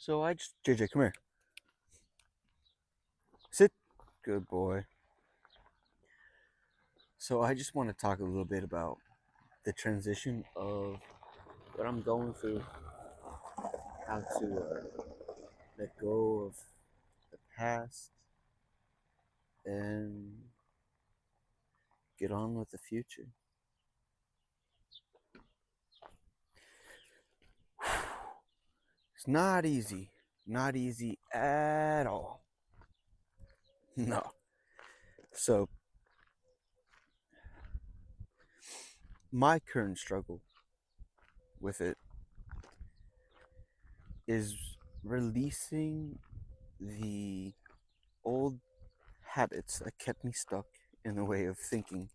JJ, come here. Sit. Good boy. So I just want to talk a little bit about the transition of what I'm going through, how to let go of the past and get on with the future. It's not easy at all. No. So my current struggle with it is releasing the old habits that kept me stuck in the way of thinking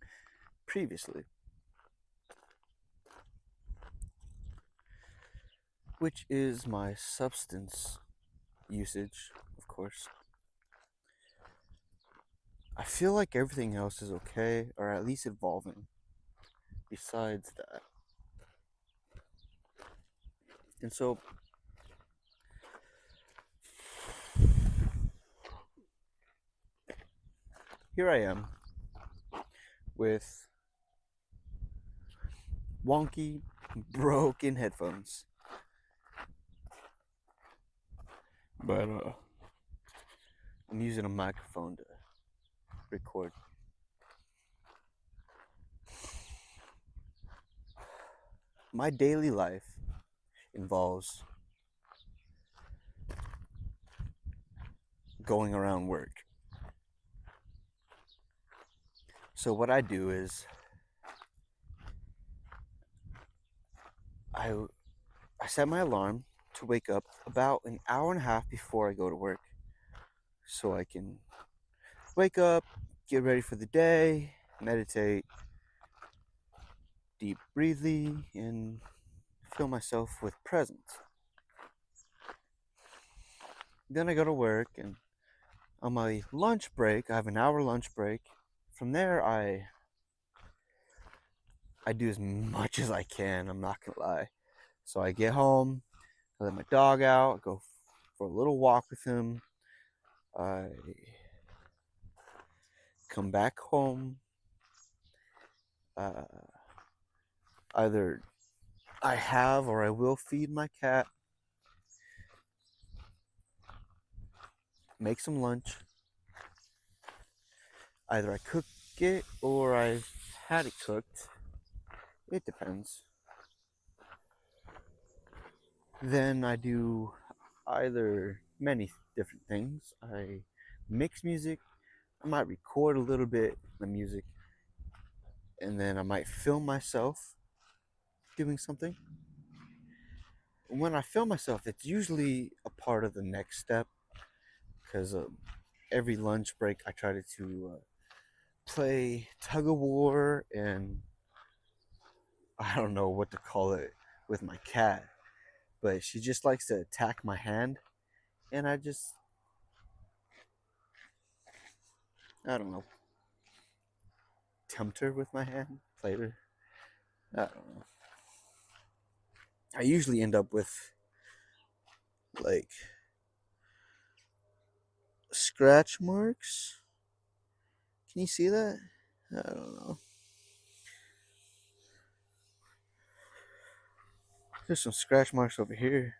previously, which is my substance usage, of course. I feel like everything else is okay, or at least evolving, besides that. And so, here I am with wonky, broken headphones. But I'm using a microphone to record. My daily life involves going around work. So what I do is I I set my alarm to wake up about an hour and a half before I go to work so I can wake up, get ready for the day, meditate, deep breathing, and fill myself with presence. Then I go to work, and on my lunch break, I have an hour lunch break. From there, I do as much as I can. I'm not gonna lie. So I get home, I let my dog out, go for a little walk with him. I come back home. Uh, Either I have or I will feed my cat, make some lunch. Either I cook it or I've had it cooked. It depends. Then I do either many different things. I mix music. I might record a little bit the music, and then I might film myself doing something. When I film myself, it's usually a part of the next step because every lunch break I try to play tug of war and I don't know what to call it with my cat, but she just likes to attack my hand, and I don't know, tempt her with my hand, play her. I don't know. I usually end up with like scratch marks. Can you see that? I don't know. There's some scratch marks over here.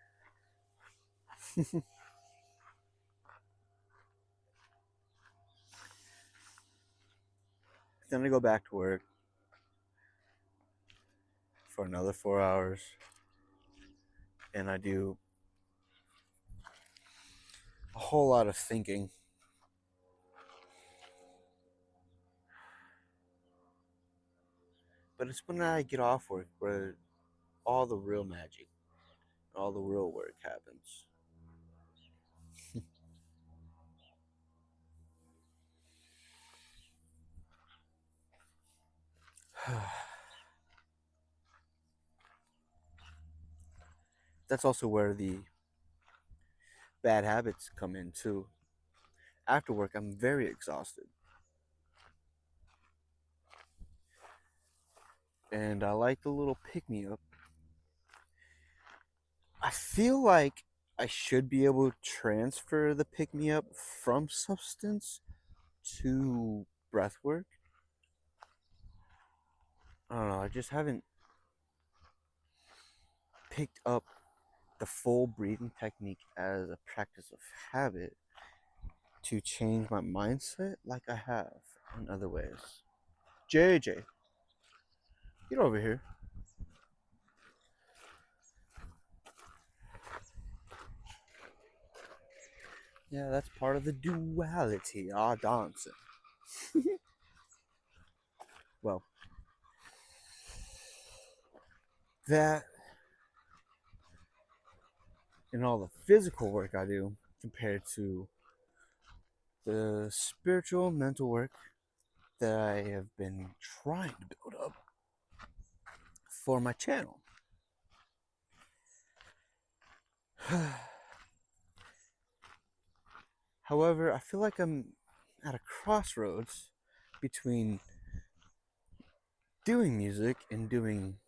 Then I go back to work for another 4 hours, and I do a whole lot of thinking. But it's when I get off work where all the real magic, all the real work happens. That's also where the bad habits come in too. After work, I'm very exhausted. And I like the little pick me up. I feel like I should be able to transfer the pick me up from substance to breath work. I don't know, I just haven't picked up the full breathing technique as a practice of habit to change my mindset like I have in other ways. JJ, get over here. Yeah, that's part of the duality. Ah, dancing. Well, that and all the physical work I do compared to the spiritual mental work that I have been trying to build up for my channel. However, I feel like I'm at a crossroads between doing music and doing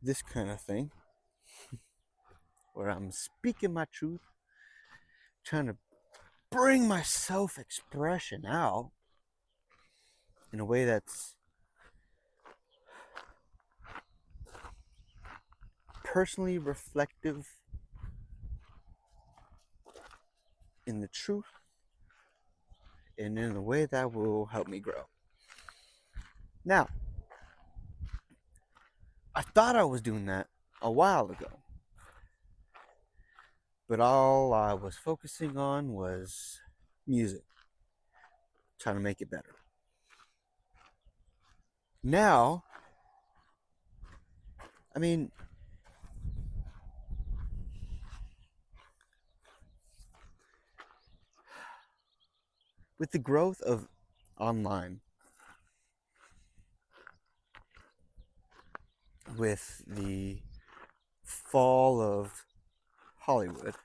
this kind of thing where I'm speaking my truth, trying to bring my self expression out in a way that's personally reflective in the truth and in a way that will help me grow. Now, I thought I was doing that a while ago, but all I was focusing on was music, trying to make it better. Now, I mean, with the growth of online, with the fall of Hollywood,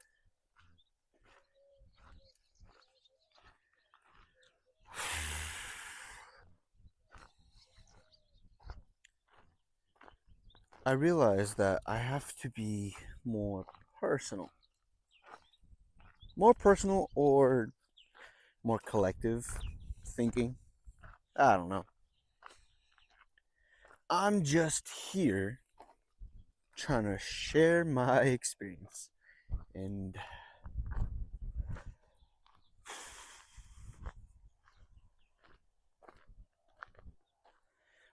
I realized that I have to be more personal. More personal or more collective thinking. I don't know. I'm just here trying to share my experience. And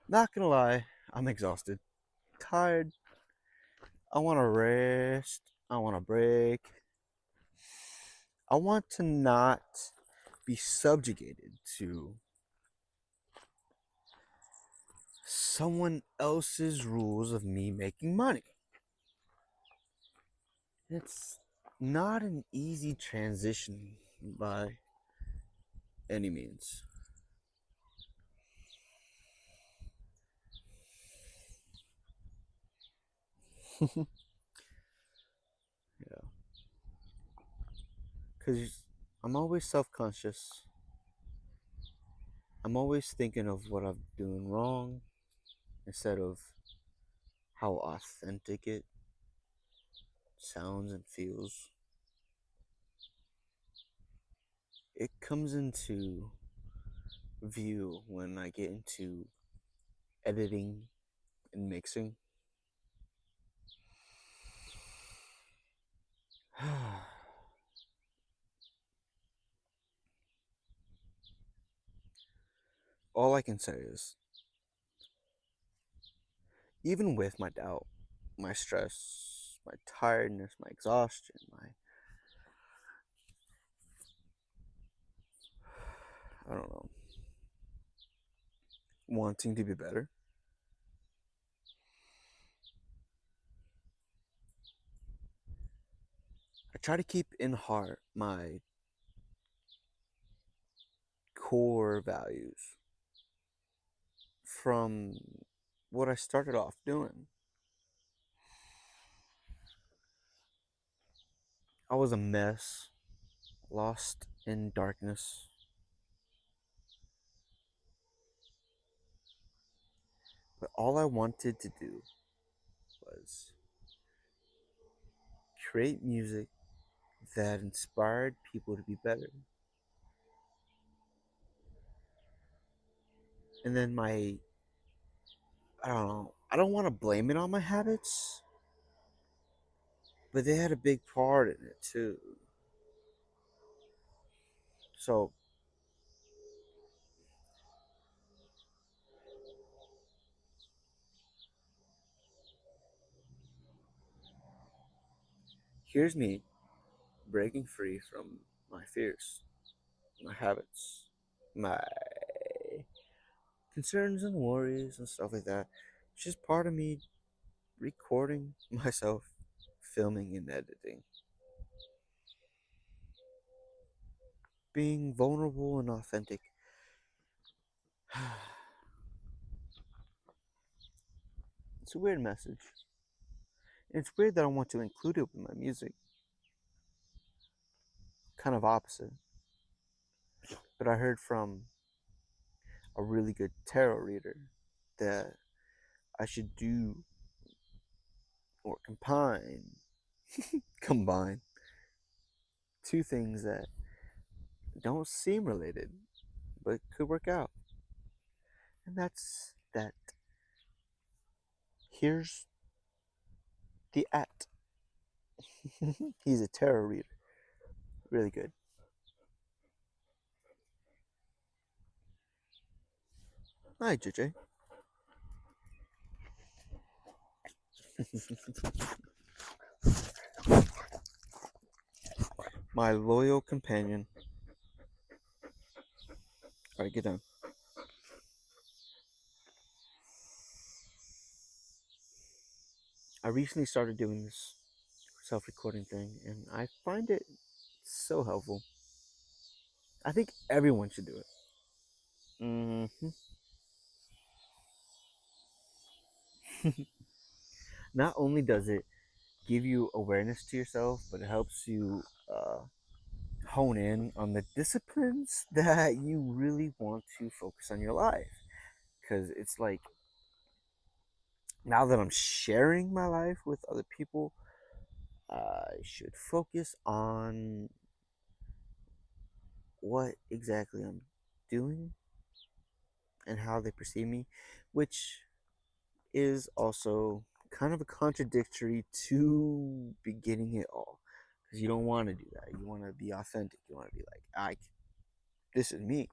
not gonna lie, I'm exhausted, tired. I want to rest. I want to break. I want to not be subjugated to someone else's rules of me making money. It's not an easy transition by any means. Yeah, because I'm always self conscious. I'm always thinking of what I'm doing wrong instead of how authentic it sounds and feels. It comes into view when I get into editing and mixing. All I can say is, even with my doubt, my stress, my tiredness, my exhaustion, my, I don't know, wanting to be better, I try to keep in heart my core values from what I started off doing. I was a mess, lost in darkness, but all I wanted to do was create music that inspired people to be better. And then I don't know, I don't want to blame it on my habits, but they had a big part in it too. So here's me breaking free from my fears, my habits, my concerns and worries and stuff like that. It's just part of me recording myself, filming and editing, being vulnerable and authentic. It's a weird message. It's weird that I want to include it with my music. Kind of opposite. But I heard from a really good tarot reader that I should do or combine two things that don't seem related but could work out. And that's that here's the at. He's a tarot reader. Really good. Hi, JJ. My loyal companion. Alright, get down. I recently started doing this self recording thing, and I find it so helpful. I think everyone should do it. hmm Not only does it give you awareness to yourself, but it helps you hone in on the disciplines that you really want to focus on your life. Because it's like now that I'm sharing my life with other people, I should focus on what exactly I'm doing and how they perceive me, which is also kind of a contradictory to beginning it all. Because you don't want to do that. You want to be authentic. You want to be like, this is me.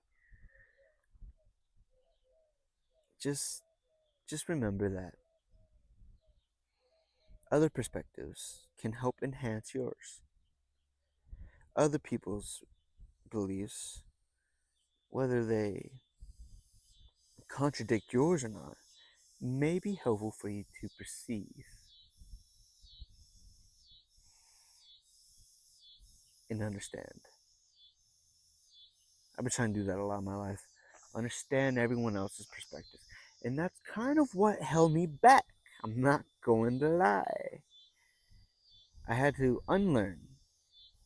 Just, just remember that other perspectives can help enhance yours. Other people's beliefs, whether they contradict yours or not, may be helpful for you to perceive and understand. I've been trying to do that a lot in my life. Understand everyone else's perspective. And that's kind of what held me back. I'm not going to lie. I had to unlearn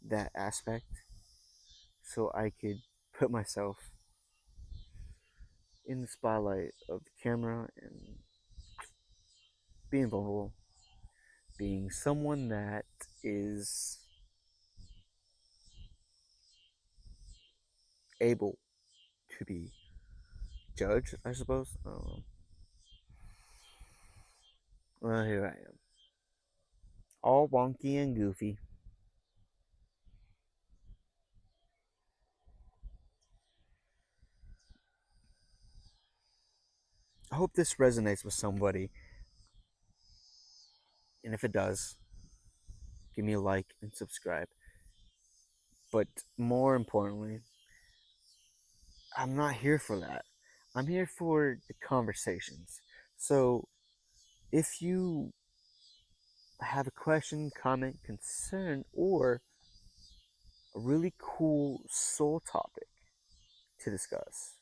that aspect so I could put myself in the spotlight of the camera and being vulnerable, being someone that is able to be judged, I suppose. I don't know. Well, here I am, all wonky and goofy. I hope this resonates with somebody, and if it does, give me a like and subscribe. But more importantly, I'm not here for that. I'm here for the conversations. So if you have a question, comment, concern, or a really cool soul topic to discuss,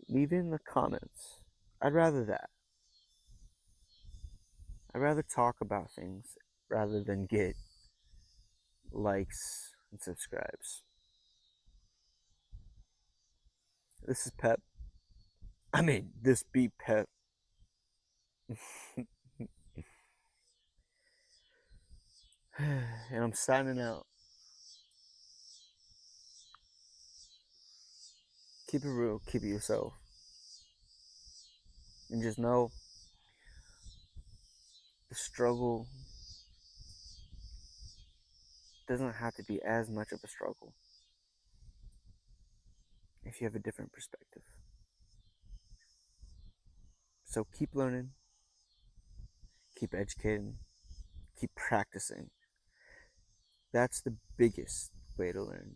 leave it in the comments. I'd rather that. I'd rather talk about things rather than get likes and subscribes. This is Pep. This beat Pep. And I'm signing out. Keep it real, keep it yourself. And just know the struggle doesn't have to be as much of a struggle if you have a different perspective. So keep learning, keep educating, keep practicing. That's the biggest way to learn.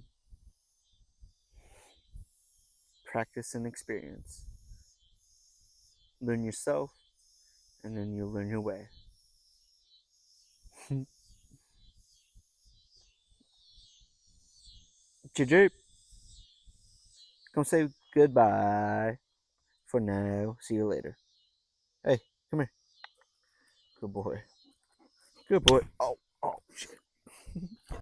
Practice and experience. Learn yourself, and then you'll learn your way. JJ, come say goodbye for now. See you later. Hey, come here. Good boy. Good boy. Oh.